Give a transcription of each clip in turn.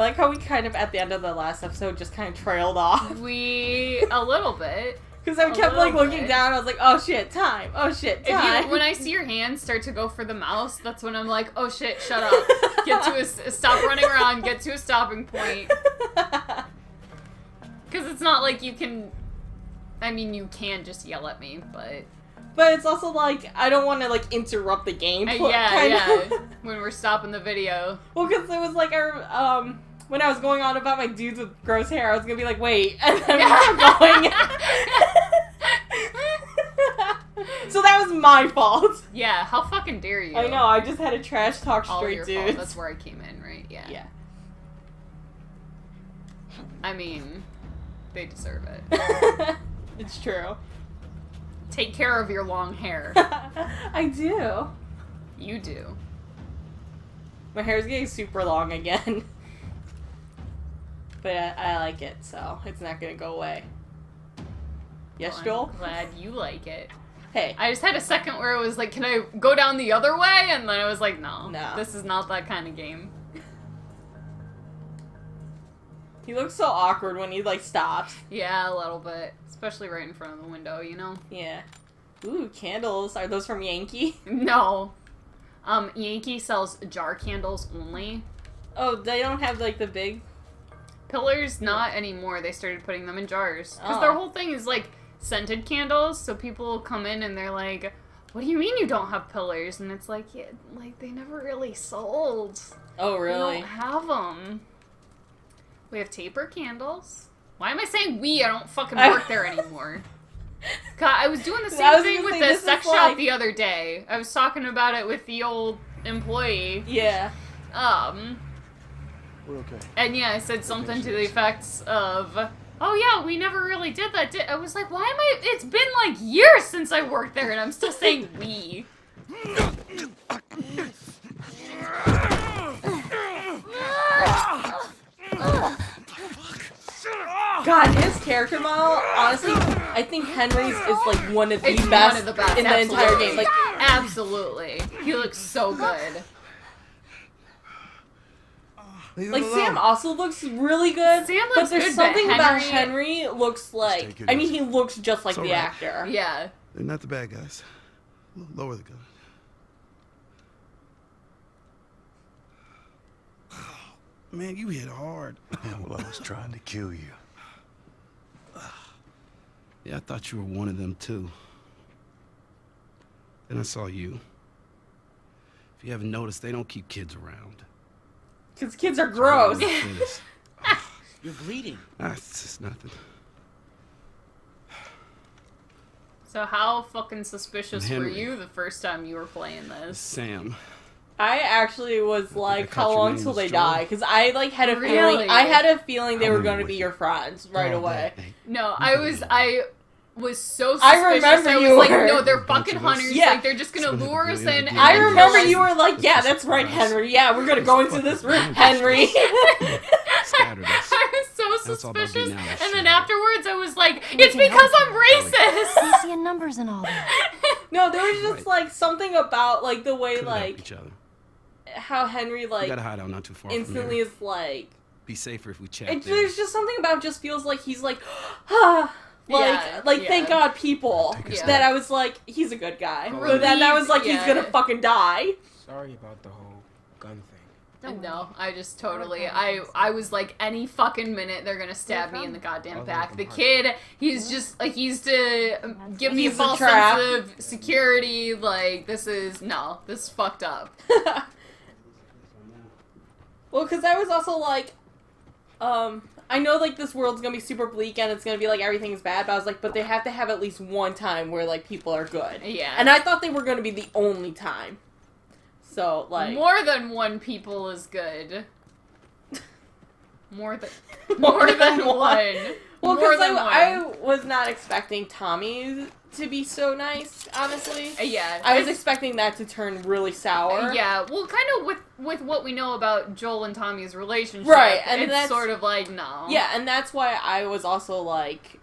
like how we kind of, at the end of the last episode, just kind of trailed off. A little bit. Because I kept, like, looking down, I was like, oh shit, time. Oh shit, time. When I see your hands start to go for the mouse, that's when I'm like, oh shit, shut up. Get to stop running around, get to a stopping point. Because it's not like you can... I mean, you can just yell at me, but... But it's also like, I don't want to, like, interrupt the game. Yeah. When we're stopping the video. Well, because it was like our, when I was going on about my dudes with gross hair, I was gonna be like, wait, and then we kept going. So that was my fault. Yeah, how fucking dare you? I know, I just had to trash talk All straight your dudes. fault. That's where I came in, right? Yeah. Yeah. I mean, they deserve it. It's true. Take care of your long hair. I do. You do. My hair's getting super long again. But I like it, so it's not gonna go away. Yes, Well, Joel? I'm glad you like it. Hey. I just had a second where it was like, can I go down the other way? And then I was like, no. No. This is not that kind of game. He looks so awkward when he, like, stops. Yeah, a little bit. Especially right in front of the window, you know? Yeah. Ooh, candles. Are those from Yankee? No. Yankee sells jar candles only. Oh, they don't have, like, the big... Pillars, not anymore. They started putting them in jars. Because Oh. their whole thing is, like, scented candles. So people come in and they're like, what do you mean you don't have pillars? And it's like, yeah, like, they never really sold. Oh, We really? don't have them. We have taper candles. Why am I saying we? I don't fucking work there anymore. God, I was doing the same thing with the sex shop the other day. I was talking about it with the old employee. Yeah. We're okay. And yeah, I said something to the effects of, oh yeah, we never really did that. I was like, why am I, it's been like years since I worked there and I'm still saying we. God, his character model, honestly, I think Henry's is like one of the best in the entire game. Like, absolutely. He looks so good. Like Sam also looks really good. Sam looks but there's good, something but about Henry Henry looks like, I mean, he looks just like the actor. Yeah. They're not the bad guys. Lower the gun. Man, you hit hard. Yeah, well, I was trying to kill you. Yeah, I thought you were one of them, too. Then I saw you. If you haven't noticed, they don't keep kids around. Because kids are gross. You're bleeding. It's just nothing. So how fucking suspicious were Henry. you the first time you were playing this? Sam. I actually was like, caught how your long name till was they Joel. die? Because I like had a Really? feeling. I had a feeling they I were went going to with be you. your friends right All away. day. No, I was so suspicious. I remember I was you like, were. no, they're A bunch fucking of us. hunters. Yeah. Like, they're just gonna It's gonna lure be us really in. good. And I then remember kill you us. were like, yeah, Let's that's just right, surprise. Henry. Yeah, we're going to go into this room, Henry. Scattered us. I was so That's all they'll be suspicious. now, And shit. then afterwards, I was like, it's because I'm racist. Seeing numbers and all that. No, there was just like something about like the way Could've helped like each other. how Henry We like got a hideout not too far instantly from is like. Be safer if we chat It, there. there's just something about just feels like he's like, ah, Yeah, thank yeah. God people. Yeah. That I was like, he's a good guy. Oh, But then I was like, he's yeah. gonna fucking die. Sorry about the whole gun thing. No, I just totally, I was like, any fucking minute they're gonna stab me in the goddamn back. The kid, he's just, like, he's to give me a He's a false trap. sense of security, like, this is fucked up. Well, because I was also like, I know like this world's gonna be super bleak and it's gonna be like everything's bad, but I was like, but they have to have at least one time where like people are good. Yeah. And I thought they were gonna be the only time. So like More than one people is good. More than More than than one. one. Well, More because than I one. was not expecting Tommy to be so nice, honestly. Yeah. I was expecting that to turn really sour. Yeah, well, kind of with what we know about Joel and Tommy's relationship, Right, and it's that's- sort of like, no. Yeah, and that's why I was also like,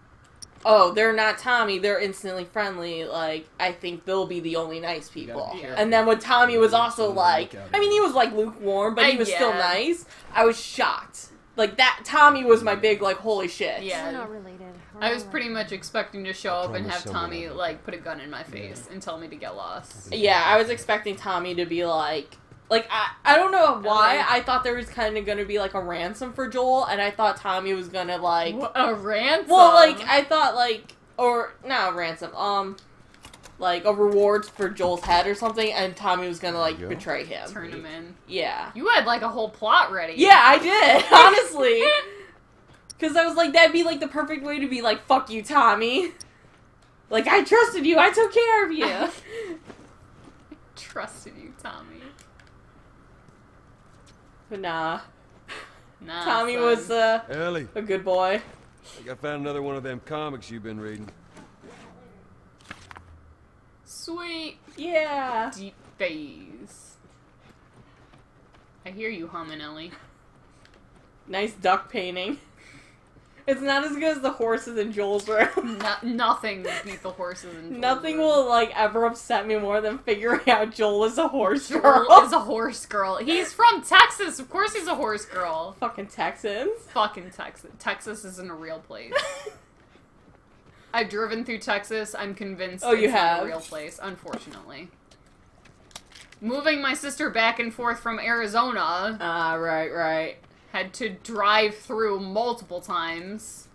oh, they're not Tommy, they're instantly friendly, like, I think they'll be the only nice You people. gotta be careful. And then when Tommy was also like, I mean, he was like lukewarm, but he was still Yeah. nice, I was shocked. Like, that, Tommy was my big, like, holy shit. We're Yeah. not related. We're I was not pretty much expecting to show up and promise have someone Tommy, I- like, put a gun in my face and tell me to get lost. Yeah, I was expecting Tommy to be like, I don't know why, Like- I thought there was kind of gonna be, like, a ransom for Joel, and I thought Tommy was gonna, like, A ransom? well, like, I thought, like, or, not a ransom, like, a reward for Joel's head or something, and Tommy was gonna, like, Yeah. betray him. Turn him in. Yeah. You had, like, a whole plot ready. Yeah, I did, honestly. Because I was like, that'd be, like, the perfect way to be like, fuck you, Tommy. Like, I trusted you, I took care of you. Trusted you, Tommy. But nah, Nah, Tommy son. was, Ellie, a good boy. I think I found another one of them comics you've been reading. Sweet. Yeah. Deep phase. I hear you humming, Ellie. Nice duck painting. It's not as good as the horses in Joel's room. Nothing would beat the horses in Joel's Nothing room. will, like, ever upset me more than figuring out Joel is a horse Joel girl. is a horse girl. He's from Texas. Of course he's a horse girl. Fucking Texans. Fucking Texas. Texas isn't a real place. I've driven through Texas. I'm convinced Oh, you it's not have? a real place, unfortunately. Moving my sister back and forth from Arizona, Ah, right. had to drive through multiple times.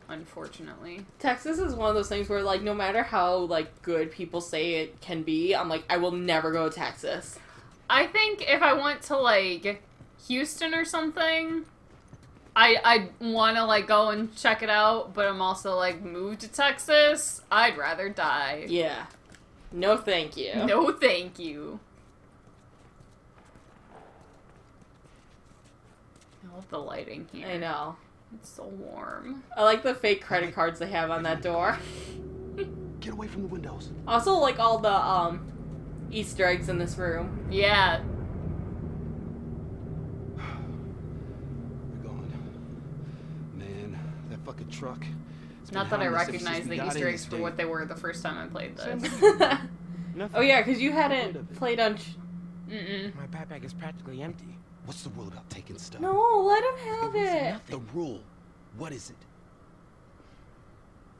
Unfortunately. Texas is one of those things where, like, no matter how, like, good people say it can be, I'm like, I will never go to Texas. I think if I went to, like, Houston or something, I'd want to, like, go and check it out, but I'm also, like, move to Texas, I'd rather die. Yeah. No thank you. No thank you. I love the lighting here. I know. It's so warm. I like the fake credit cards they have on that door. Get away from the windows. Also, like, all the, Easter eggs in this room. Yeah. We're going. Man, that fucking truck. It's been Not that I hounding us ever recognize since we the got Easter in eggs this for thing. what they were the first time I played this. Nothing. Oh, yeah, because you hadn't played on... Mm-mm. My backpack is practically empty. What's the rule about taking stuff? No, let him have it. The rule. What is it?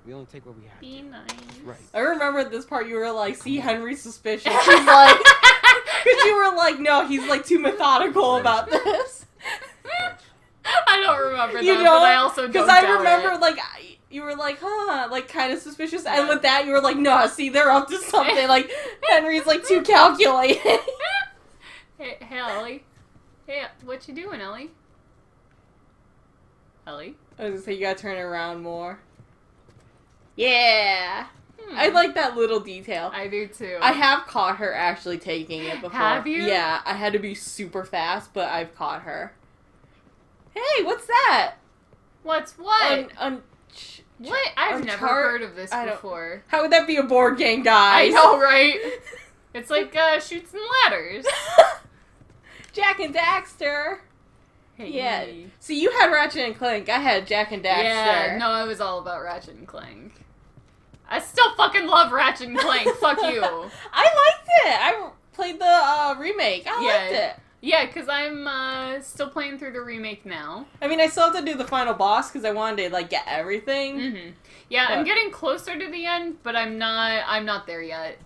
We only take what we have. Be nice. Right. I remember this part you were like, see, Henry's suspicious. He's like... Because you were like, no, he's, like, too methodical about this. I don't remember that, You but don't? I also don't Because I doubt remember, it. like, you were like, huh, like, kind of suspicious. And with that, you were like, no, see, they're up to something. Like, Henry's, like, too calculating. Hey, Ellie. Hey, what you doing, Ellie? Ellie? I was gonna say, you gotta turn it around more. Yeah. Hmm. I like that little detail. I do too. I have caught her actually taking it before. Have you? Yeah, I had to be super fast, but I've caught her. Hey, what's that? What's what? What? I've never heard of this I don't- before. How would that be a board game, I guys? know, right? It's like Chutes and Ladders. Jack and Daxter. Hey. Yeah. See, you had Ratchet and Clank. I had Jack and Daxter. Yeah, no, it was all about Ratchet and Clank. I still fucking love Ratchet and Clank. Fuck you. I liked it. I played the remake. I liked it. Yeah, because I'm still playing through the remake now. I mean, I still have to do the final boss because I wanted to, like, get everything. Mm-hmm. Yeah, I'm But- getting closer to the end, but I'm not there yet.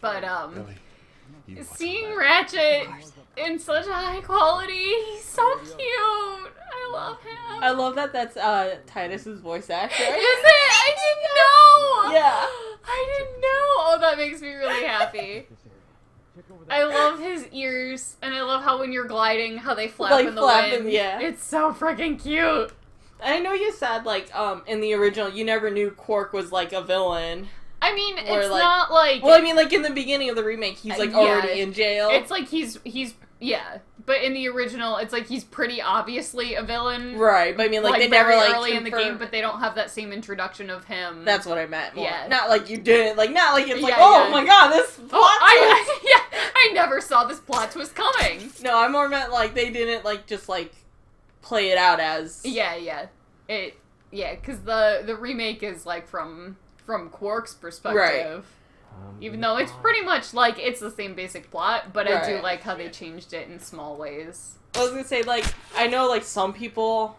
Ellie, you watch Seeing that. Ratchet in such high quality, he's so cute. I love him. I love that that's Titus's voice actor. Is it? I didn't know. Yeah. I didn't know. Oh, that makes me really happy. I love his ears, and I love how when you're gliding, how they flap Like, in the flap wind. in- yeah. It's so freaking cute. I know you said, like, in the original, you never knew Quark was, like, a villain. I mean, Or, it's like- not like... Well, I mean, like, in the beginning of the remake, he's, like, Yeah. already in jail. It's like he's yeah. But in the original, it's like he's pretty obviously a villain. Right, but I mean, like, they very never, like, early in the game, confirmed- but they don't have that same introduction of him. That's what I meant more. Yeah. Not like you didn't, like, not like it's like, Yeah, oh yeah. my god, this plot twist. I never saw this plot twist coming. No, I more meant, like, they didn't, like, just, like, play it out as... Yeah. because the remake is like from Quark's perspective. Even though it's pretty much like it's the same basic plot, but I do like how they changed it in small ways. I was gonna say, like, I know, like, some people,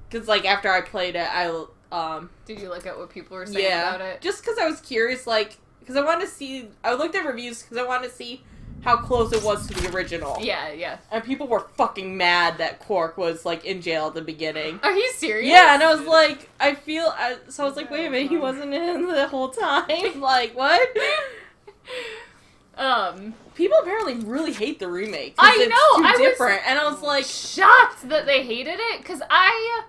because, like, after I played it, Did you look at what people were saying about it? Just because I was curious, like, because I wanted to see, I looked at reviews because I wanted to see how close it was to the original. Yeah. And people were fucking mad that Quark was, like, in jail at the beginning. Are you serious? Yeah, and I was like, so I was like, wait a minute, he wasn't in the whole time? Like, what? People apparently really hate the remake. I know! It's too I different. And I was like, shocked that they hated it, because I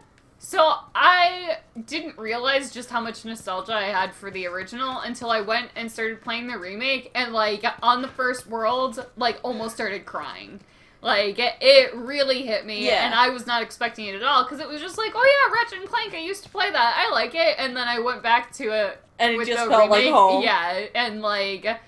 didn't realize just how much nostalgia I had for the original until I went and started playing the remake, and, like, on the first world, like, almost started crying. Like, it really hit me, and I was not expecting it at all, because it was just like, oh yeah, Ratchet and Clank, I used to play that, I like it, and then I went back to it and it with just the felt remake. like home. Yeah, and, like,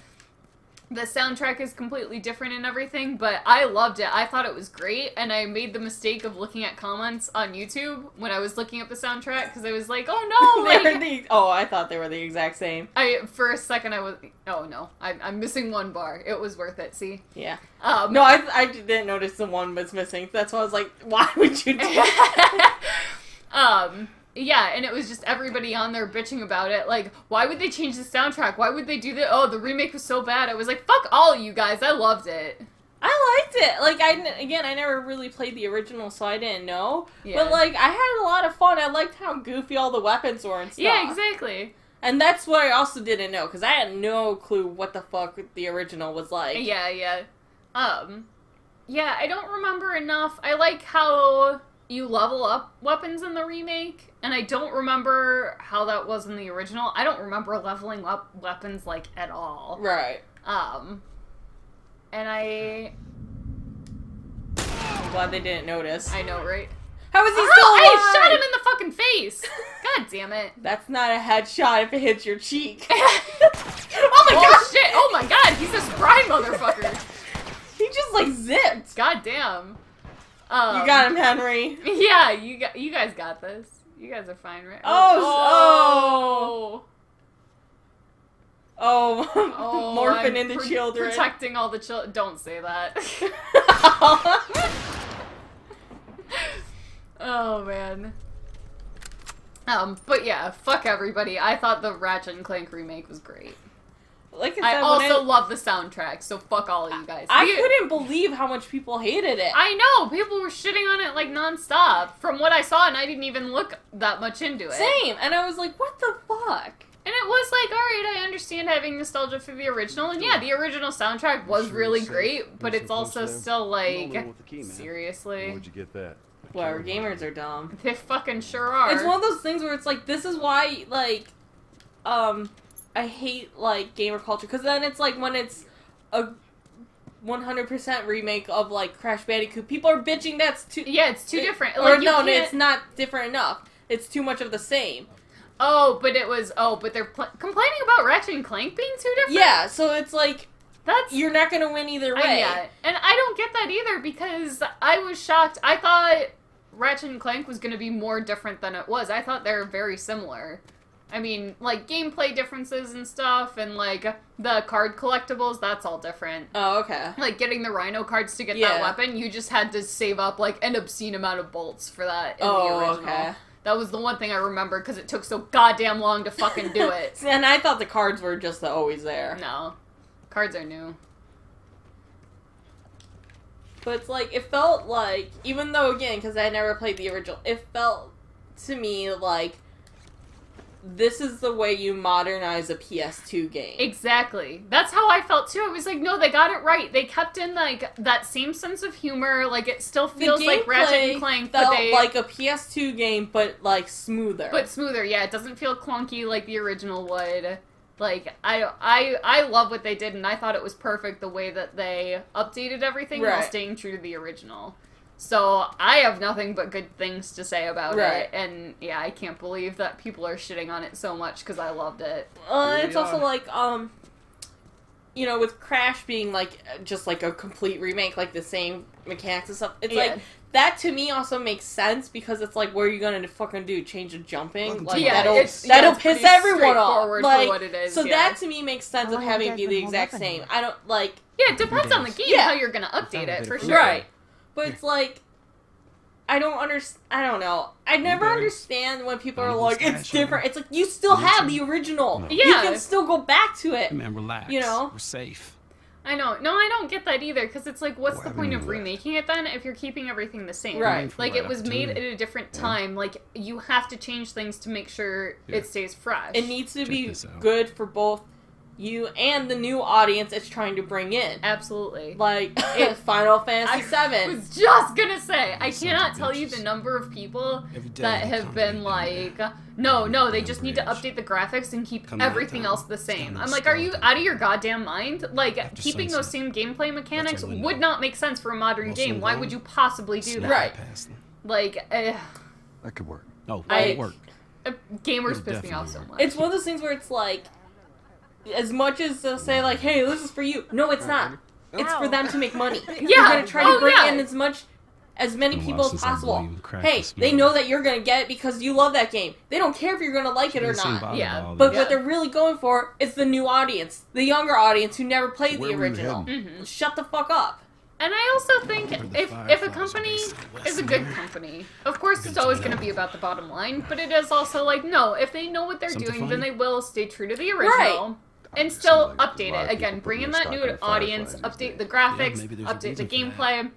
the soundtrack is completely different and everything, but I loved it. I thought it was great, and I made the mistake of looking at comments on YouTube when I was looking up the soundtrack, because I was like, oh no! Like, I thought they were the exact same. For a second I was, oh no, I'm missing one bar. It was worth it, see? Yeah. No, I didn't notice the one was missing, that's why I was like, why would you do that? Yeah, and it was just everybody on there bitching about it. Like, why would they change the soundtrack? Why would they do that? Oh, the remake was so bad. I was like, fuck all you guys. I loved it. I liked it. Like, I never really played the original, so I didn't know. Yeah. But, like, I had a lot of fun. I liked how goofy all the weapons were and stuff. Yeah, exactly. And that's what I also didn't know, because I had no clue what the fuck the original was like. Yeah. Yeah, I don't remember enough. I like how you level up weapons in the remake, and I don't remember how that was in the original. I don't remember leveling up weapons, like, at all. Right. And I'm glad they didn't notice. I know, right? How is he still alive? I shot him in the fucking face! God damn it. That's not a headshot if it hits your cheek. Oh my god! Shit! Oh my god! He's a spry motherfucker! He just, like, zipped. God damn. You got him, Henry. Yeah, you guys got this. You guys are fine, right? Oh. Morphing I'm into children. Protecting all the children. Don't say that. Oh, man. But yeah, fuck everybody. I thought the Ratchet and Clank remake was great. Like I also love the soundtrack, so fuck all of you guys. I couldn't believe how much people hated it. I know! People were shitting on it, like, nonstop. From what I saw, and I didn't even look that much into it. Same! And I was like, what the fuck? And it was like, alright, I understand having nostalgia for the original, and yeah, the original soundtrack was really great, but it's also still like, seriously? Where'd you get that? Well, gamers are dumb. They fucking sure are. It's one of those things where it's like, this is why, like, I hate, like, gamer culture, because then it's like, when it's a 100% remake of, like, Crash Bandicoot, people are bitching that's too... Yeah, it's too different. Or like, no, it's not different enough. It's too much of the same. Oh, but they're complaining about Ratchet and Clank being too different? Yeah, so it's like, that's... You're not gonna win either way. Yeah, and I don't get that either, because I was shocked. I thought Ratchet and Clank was gonna be more different than it was. I thought they were very similar. I mean, like, gameplay differences and stuff, and, like, the card collectibles, that's all different. Oh, okay. Like, getting the Rhino cards to get that weapon, you just had to save up, like, an obscene amount of bolts for that in the original. Okay. That was the one thing I remember, because it took so goddamn long to fucking do it. And I thought the cards were just always there. No. Cards are new. But it's like, it felt like, even though, again, because I never played the original, it felt to me like, this is the way you modernize a PS2 game. Exactly. That's how I felt too. I was like, no, they got it right. They kept in, like, that same sense of humor. Like, it still feels like Ratchet and Clank, felt but like a PS2 game, but, like, smoother. But smoother, yeah. It doesn't feel clunky like the original would. Like, I love what they did, and I thought it was perfect the way that they updated everything while staying true to the original. So, I have nothing but good things to say about it, and yeah, I can't believe that people are shitting on it so much, because I loved it. It's also like, you know, with Crash being like just like a complete remake, like the same mechanics and stuff, it's Yeah. like that to me also makes sense because it's like, what are you gonna fucking do? Change the jumping? Like Yeah, that'll it's piss pretty everyone off. straightforward for Like what it is, so yeah. that to me makes sense of having it be the exact same. I don't like Yeah, it depends on the game Yeah. how you're gonna update it, for sure. right, but it's like. I don't understand. I don't know. I never understand when people are like, "It's different." It's like you still have the original. No. You Yeah. can still go back to it. Man, relax. You know? We're safe. I know. No, I don't get that either, because it's like, what's the Whatever point you of want. remaking it then if you're keeping everything the same? Right. Like, Right it was up to made it. at a different time. Like, you have to change things to make sure Yeah. it stays fresh. It needs to Check be this out. good for both you and the new audience it's trying to bring in. Absolutely. Like Final Fantasy I VII. was just gonna say, I Sons cannot of tell you bitches. the number of people Every day that they have come been to me, like, man. no, they Damn just need to bridge. update the graphics and keep Come night everything time, else the same. stand I'm on like, are you skeleton. out of your goddamn mind? Like, After keeping those sunset. same gameplay mechanics That's our would window. not make sense for a modern Most game. of Why them would you possibly do Snap that? Right. past them. Like, That could work. No, I- it'll work. gamers It'll piss me off so definitely much. It's one of those things where it's like, as much as they'll say like, "Hey, this is for you," no, it's not. It's for them to make money. You're gonna try to bring in as many Been a people while as since I possible. blew you crack Hey, this they morning. know that you're gonna get it because you love that game. They don't care if you're gonna like it or Doesn't seem not. bothered Yeah. by all But this. what they're really going for is the new audience, the younger audience who never played Where the were you original. Mm-hmm. Shut the fuck up. And I also think Where the if a fireflies company are based in is a West good America. company, of course it's Good always to going to know. be about the bottom line, but it is also like, no, if they know what they're Something doing, then funny? they will stay true to the original. And Seems still like a update lot it. of Again, people bring in putting that their new stock in audience, Fireflies these update the days. graphics, maybe there's a update the reason for that. gameplay.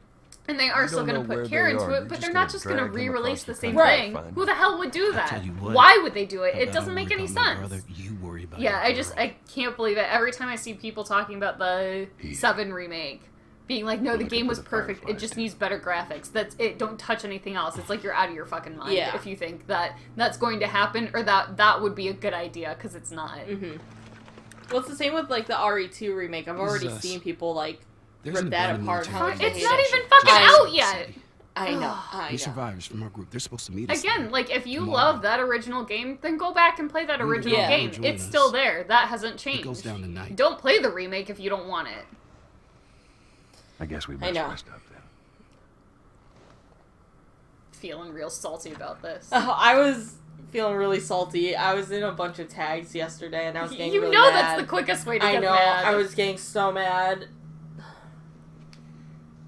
And they are still don't going know to where put care they into are, it, you're but just they're gonna not just going to drag them re-release across the the same country. thing. Fine. Who the hell would do I that? tell you what, Why would they do it? how It about doesn't I make worry any about my sense. brother, you worry about Yeah, your girl. I can't believe it. Every time I see people talking about the 7 remake, being like, no, the Looking game for was the perfect. It Fireflies, just too. needs better graphics. That's it. Don't touch anything else. It's like you're out of your fucking mind Yeah. if you think that that's going to happen or that would be a good idea, because it's not. Mm-hmm. Well, it's the same with like the RE2 remake. I've already us. seen people like There's rip an that abandoned apart. How military much It's they not hate it. even fucking I- out yet. I know. I These know. survivors from our group, they're supposed to meet us. Again, there. like, if you Tomorrow. love that original game, then go back and play that original Yeah. game. Join It's us. still there. That hasn't It changed. goes down tonight. Don't play the remake if you don't want it. I guess we I best know. rest up then. Feeling real salty about this. Oh, I was feeling really salty. I was in a bunch of tags yesterday, and I was getting You really know mad. that's the quickest way to I get know. mad. I was getting so mad.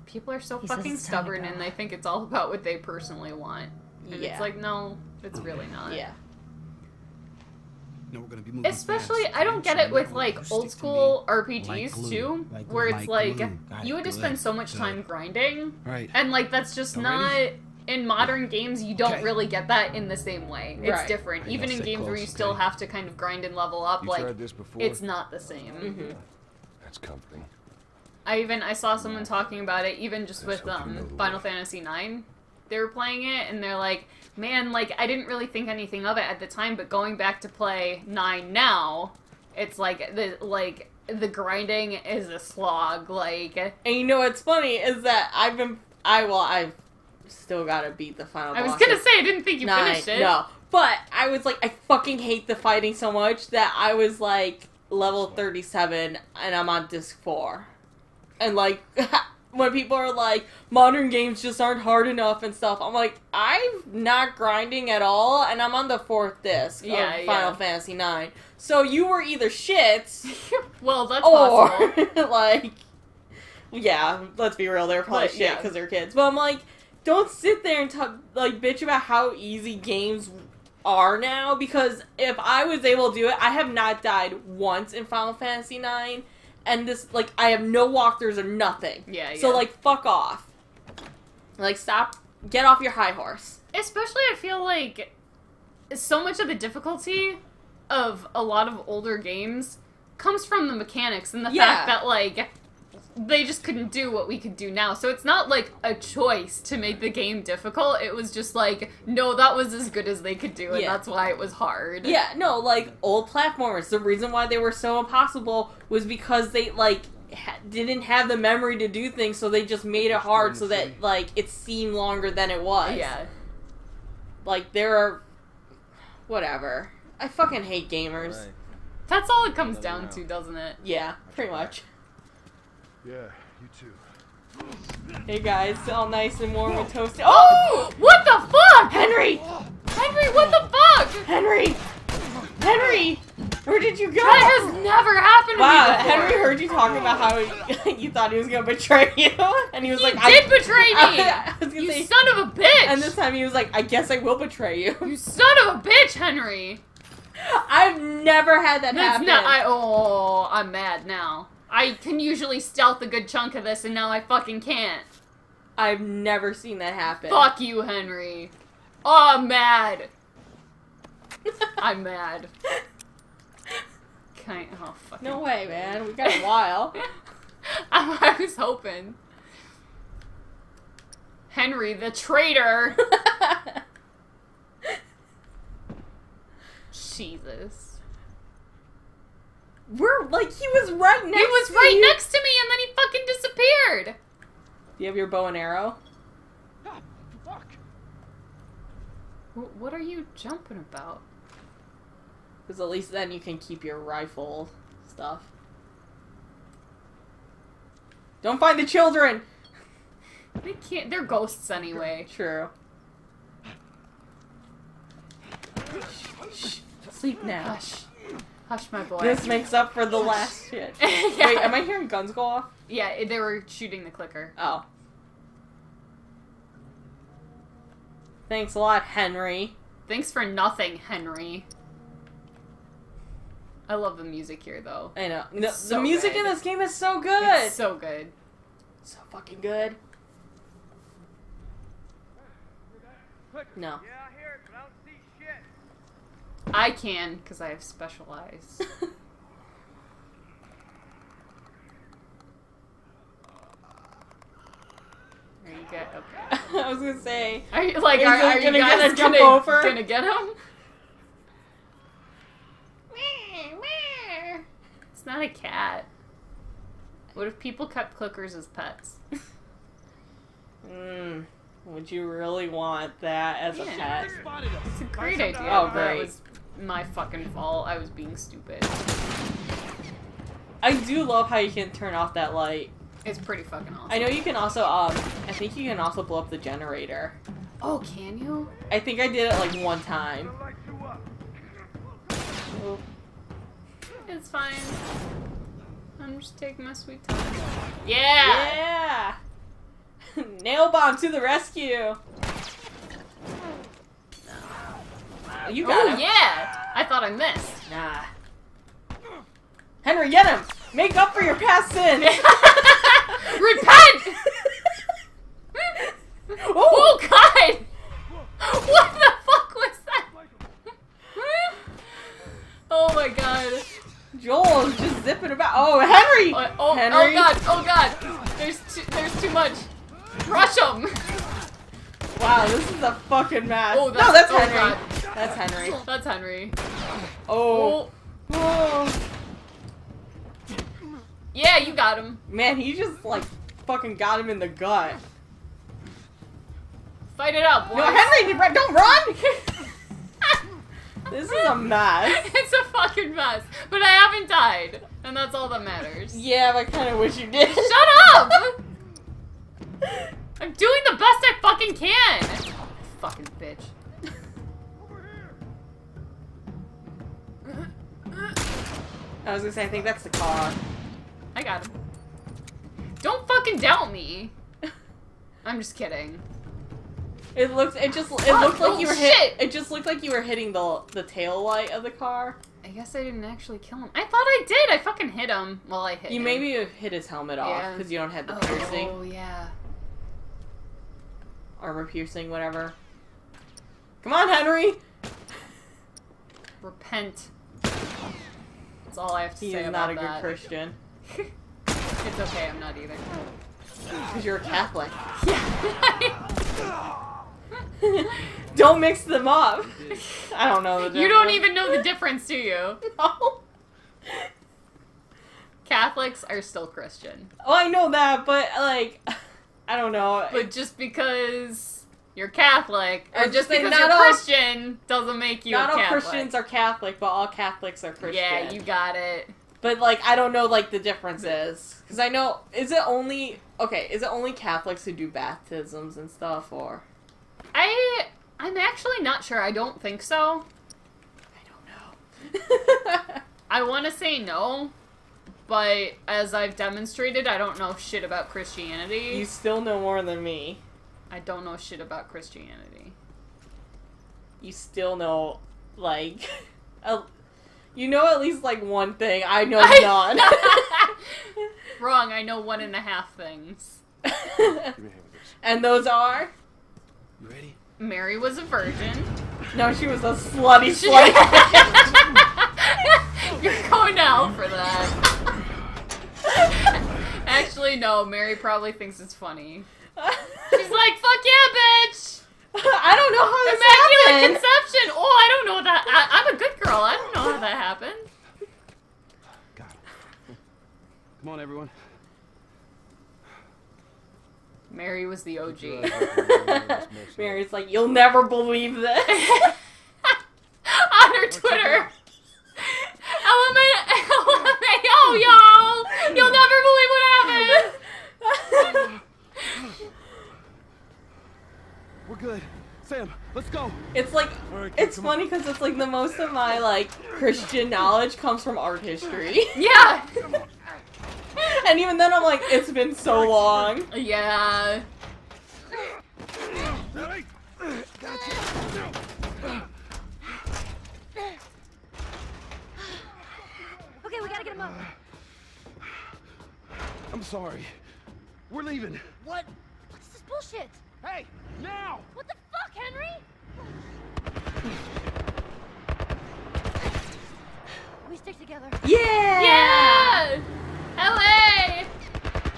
People are so He says fucking it's time to stubborn go. and they think it's all about what they personally want. And Yeah. it's like, no, it's really not. Yeah. No, we're gonna be moving Especially, fast, I don't get so it with, you like, stick old to school me RPGs, like glue. too, Like where it's like, glue. Got you it. had to Good. spend so much Good. time grinding, Right. and, like, that's just Already? not... In modern games, you don't Okay. really get that in the same way. It's Right. different. Right, Even I'll in stay games where close, you still okay? have to kind of grind and level up, You like, tried this before? it's not the same. Mm-hmm. That's comforting. I saw someone talking about it even just Let's with hope you know the Final way. Fantasy IX. They were playing it and they're like, man, like, I didn't really think anything of it at the time, but going back to play 9 now, it's like the grinding is a slog. Like, And you know what's funny is that I've still gotta beat the final I was bosses. gonna say I didn't think you 9, finished it. No. But I was like, I fucking hate the fighting so much that I was like level 37 and I'm on disc 4. And like, when people are like, modern games just aren't hard enough and stuff, I'm like, I'm not grinding at all and I'm on the 4th disc Yeah, of Final yeah. Fantasy 9. So you were either shits Well, that's or possible. like, yeah, let's be real, they're probably But, shit yeah. because they're kids. But I'm like, don't sit there and like bitch about how easy games are now, because if I was able to do it, I have not died once in Final Fantasy 9, and this, like, I have no walkthroughs or nothing. Yeah, So yeah. like, fuck off. Like, stop, get off your high horse. Especially, I feel like so much of the difficulty of a lot of older games comes from the mechanics and the Yeah. fact that, like, they just couldn't do what we could do now. So it's not, like, a choice to make the game difficult. It was just like, no, that was as good as they could do, and Yeah. that's why it was hard. Yeah, no, like, old platformers, the reason why they were so impossible was because they, like, didn't have the memory to do things, so they just made it hard so that, like, it seemed longer than it was. Yeah. Like, there are... Whatever. I fucking hate gamers. That's all it comes down to, doesn't it? Yeah, pretty much. Yeah, you too. Hey guys, all nice and warm and toasty. Oh! What the fuck? Henry! Henry, what the fuck? Henry! Henry! Where did you go? That has never happened to Wow, me before. Henry heard you talking about how you thought he was gonna betray you, and he was like, did betray me! I was gonna You say, son of a bitch! and this time he was like, I guess I will betray you. You son of a bitch, Henry! I've never had that That's happen. not. I'm mad now. I can usually stealth a good chunk of this, and now I fucking can't. I've never seen that happen. Fuck you, Henry. Oh, I'm mad. I'm mad. Oh, fucking. No way, man. We got a while. I was hoping. Henry, the traitor. Jesus. We're like, he was right next. He was to right you. next to me, and then he fucking disappeared. Do you have your bow and arrow? Ah, fuck. What are you jumping about? Because at least then you can keep your rifle stuff. Don't find the children! They can't. They're ghosts anyway. True. Shh. Sleep now. Hush. Hush, my boy. This makes up for the last shit. Yeah. Wait, am I hearing guns go off? Yeah, they were shooting the clicker. Oh. Thanks a lot, Henry. Thanks for nothing, Henry. I love the music here, though. I know. The So music in good. this game is so good. It's so good. So fucking good. No. Yeah, I hear it, but I don't see shit. I can, because I have special eyes. There you go. Okay. I was gonna say. Are you like? Is Are it you gonna guys get a jump gonna, over? gonna get him? It's not a cat. What if people kept clickers as pets? Would you really want that as a Yeah. pet? It's a great idea. Oh, but great. That was my fucking fault. I was being stupid. I do love how you can turn off that light. It's pretty fucking awesome. I know you can also, I think you can also blow up the generator. Oh, can you? I think I did it like one time. Light you up. It's fine. I'm just taking my sweet time. Yeah! Yeah! Nail bomb to the rescue! You got Oh, him. yeah! I thought I missed. Nah. Henry, get him! Make up for your past sins! Repent! Oh! Oh, God! What the fuck was that? Oh, my God. Joel is just zipping about. Oh, Henry! Oh, Henry. oh, God. There's too much. Rush him! Wow, this is a fucking mess. Oh, No, that's oh, Henry. God. That's Henry. That's Henry. Oh. Oh. Oh. Yeah, you got him. Man, he just, like, fucking got him in the gut. Fight it out, boys. No, Henry, don't run! This is a mess. It's a fucking mess. But I haven't died. And that's all that matters. Yeah, but I kind of wish you did. Shut up! I'm doing the best I fucking can! Fucking bitch. I was gonna say, I think that's the car. I got him. Don't fucking doubt me. I'm just kidding. It looked like oh, you were shit. It just looked like you were hitting the tail light of the car. I guess I didn't actually kill him. I thought I did. I fucking hit him. Well, I hit You him. maybe have hit his helmet off Yeah. because you don't have the piercing, Oh, yeah. armor piercing, whatever. Come on, Henry. Repent. That's all I have to He say is about not a good that. Christian It's okay, I'm not either. because you're a Catholic. Yeah. Don't mix them up. I don't know the difference. You don't even know the difference, do you? No. Catholics are still Christian. Oh, I know that, but like, I don't know. But just because you're Catholic, I or was just just saying, because not you're all- Christian, doesn't make you Not a all Catholic. Christians are Catholic, but all Catholics are Christian. Yeah, you got it. But, like, I don't know, like, the differences. Because I know, is it only Catholics who do baptisms and stuff, or? I'm actually not sure. I don't think so. I don't know. I want to say no, but as I've demonstrated, I don't know shit about Christianity. You still know more than me. I don't know shit about Christianity. You still know, like, you know at least, like, one thing. I know none. Wrong, I know 1.5 things. Give me a hand with this. And those are? You ready? Mary was a virgin. No, she was a slutty. You're going to hell for that. Actually, no, Mary probably thinks it's funny. She's like, fuck yeah, bitch! I don't know how this Immaculate happened. Conception! Oh, I don't know that. I'm a good girl. I don't know how that happened. Got it. Come on, everyone. Mary was the OG. Mary's like, you'll never believe this. On her Twitter. LMAO, y'all! You'll never believe what happened! We're good. Sam, let's go. It's like, Alright, it's come on. funny because it's like the most of my, like, Christian knowledge comes from art history. Yeah! And even then I'm like, it's been so long. Yeah. Hey! Okay, we gotta get him up. I'm sorry. We're leaving. What? What's this bullshit? Hey! Now! What the fuck, Henry? We stick together. Yeah! Yeah! LA!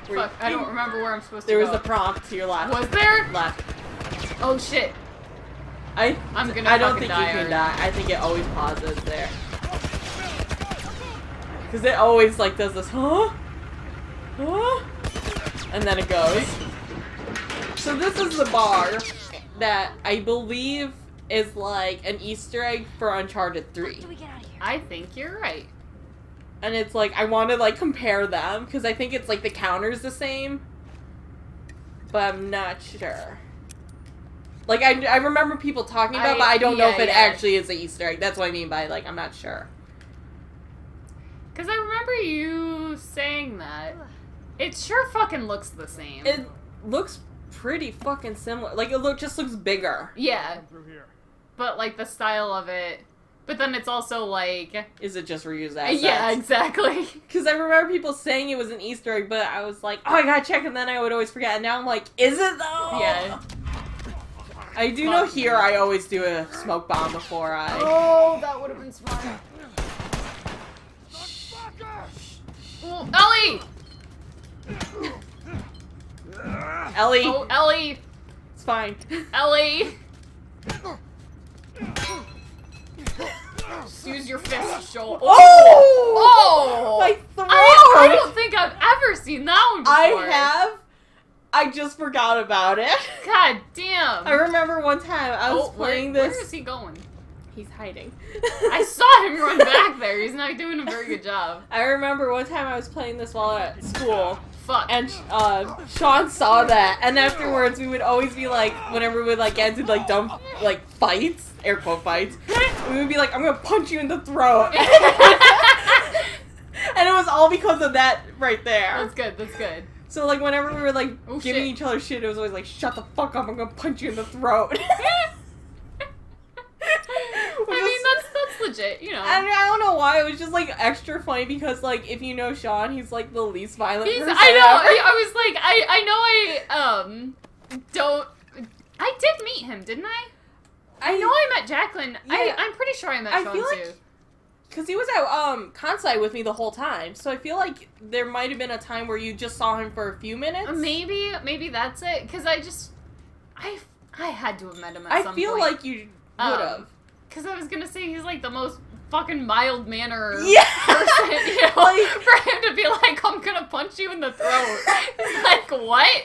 Were Fuck, I you- don't remember where I'm supposed There to was go. a prompt to your left. Was there? Left. Oh shit. I I'm gonna I don't fucking think you die can already. die. I think it always pauses there. Because it always, like, does this, huh? Huh? And then it goes. So this is the bar that I believe is, like, an Easter egg for Uncharted 3. Do we get out of here? I think you're right. And it's like, I want to, like, compare them, because I think it's, like, the counter's the same. But I'm not sure. Like, I remember people talking about it, but I don't know if it yeah. actually is an Easter egg. That's what I mean by, like, I'm not sure. Because I remember you saying that. It sure fucking looks the same. It looks pretty fucking similar. Like, it just looks bigger. Yeah, Through here. but like the style of it. But then it's also like... Is it just reused assets? Yeah, exactly. Because I remember people saying it was an Easter egg, but I was like, oh, I gotta check, and then I would always forget. And now I'm like, is it though? Yeah. I do know here I always do a smoke bomb before I... Oh, that would have been smart. Oh, Ellie! Ellie, Oh, Ellie! it's fine. Ellie! Just use your fist, Joel. Oh! Oh! My throat! I don't think I've ever seen that one before. I have. I just forgot about it. God damn. I remember one time I was playing Where this. is he going? He's hiding. I saw him run back there. He's not doing a very good job. I remember one time I was playing this while at school, Fuck. and Sean saw that, and afterwards we would always be like, whenever we would like get into like dumb like fights, air quote fights, we would be like, I'm gonna punch you in the throat. And it was all because of that right there. That's good. That's good. So like whenever we were like Oh, giving shit. each other shit, it was always like, shut the fuck up, I'm gonna punch you in the throat. I mean, that's legit, you know. And I don't know why, it was just like extra funny because like if you know Sean, he's like the least violent person I know. ever. I was like, I don't. I did meet him, didn't I? I know I met Jacqueline. Yeah. I'm pretty sure I met I Sean feel too. like because he was at Kansai with me the whole time, so I feel like there might have been a time where you just saw him for a few minutes. Maybe that's it. Because I had to have met him at some I feel point. like you would have. Because I was gonna say he's like the most fucking mild manner Yeah. person, you know, Like- for him to be like, I'm gonna punch you in the throat. It's like, what?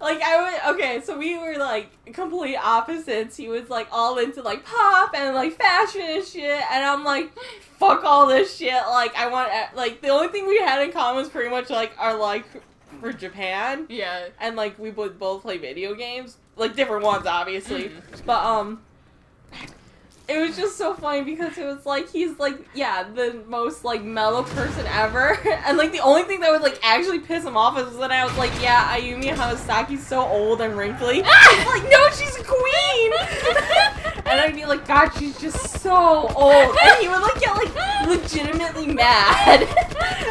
Like, okay, so we were, like, complete opposites. He was, like, all into, like, pop and, like, fashion and shit, and I'm like, fuck all this shit. Like, I want, like, the only thing we had in common was pretty much, like, our, like, for Japan. Yeah. And, like, we would both play video games. Like, different ones, obviously. But, it was just so funny because it was like, he's like, yeah, the most like mellow person ever. And like the only thing that would like actually piss him off is when I was like, yeah, Ayumi Hamasaki's so old and wrinkly. He's like, no, she's a queen! And I'd be like, God, she's just so old. And he would like get like legitimately mad.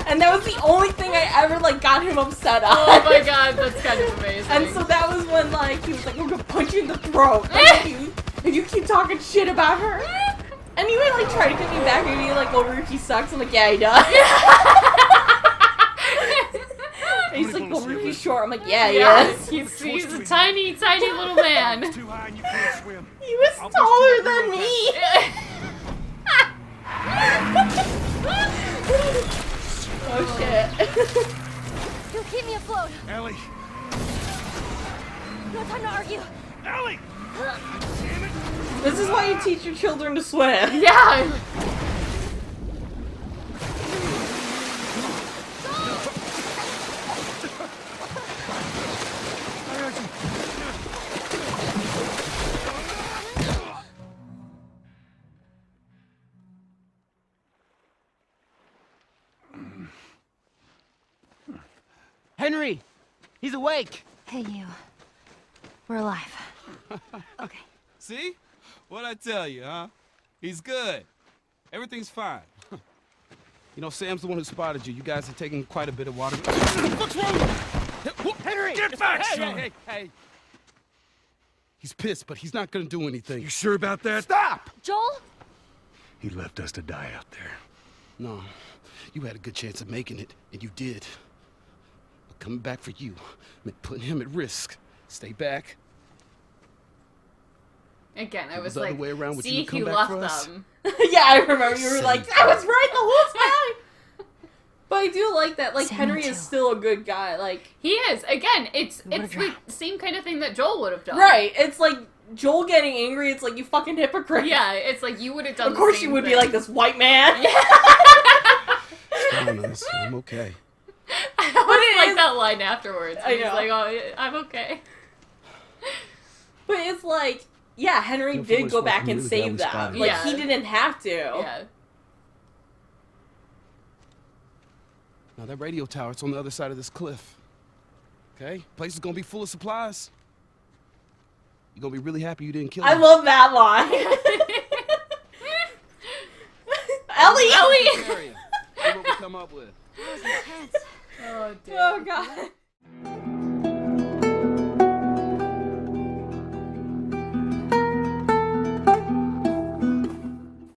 And that was the only thing I ever like got him upset on. Oh my god, that's kind of amazing. And so that was when like he was like, I'm gonna punch you in the throat. If you keep talking shit about her. And he would like try to get me back and be like, well, Ruki sucks. I'm like, yeah, he does. And he's like, well, Ruki's short. I'm like, yeah, he is. He's a tiny, tiny little man. It's too high and you can't swim. He was taller than me. Oh shit. You'll keep me afloat. Ellie! No time to argue. Ellie! Damn it! This is why you teach your children to swim. Yeah. Henry! He's awake! Hey, you. We're alive. Okay. See? What'd I tell you, huh? He's good. Everything's fine. You know, Sam's the one who spotted you. You guys are taking quite a bit of water. What's wrong? Henry! Get back, Hey, son! hey. He's pissed, but he's not gonna do anything. You sure about that? Stop! Joel? He left us to die out there. No, you had a good chance of making it, and you did. But coming back for you meant putting him at risk. Stay back. Again, I It was was the other like, way around. Would see, you come he back left for us? them. Yeah, I remember you were Same like, I was right the whole time. But I do like that. Like, Same Henry too. is still a good guy. Like, He is. Again, it's What a the drag. same kind of thing that Joel would have done. right. It's like Joel getting angry. It's like, you fucking hypocrite. Yeah, it's like you would have done Of course the you same would be thing. like this white man. It's fine, honest. I'm okay. I But always it like is- that line afterwards. I He's know. like, oh, I'm okay. But it's like, yeah, Henry You know, for did what go it's worth, back I'm and really save glad we them. spotted Like, him. he Yeah. didn't have to. Yeah. Now, that radio tower, it's on the other side of this cliff. Okay? Place is gonna be full of supplies. You're gonna be really happy you didn't kill I him. love that line. Ellie! Area. See what we come up with. That was intense. Oh, damn. Oh, God.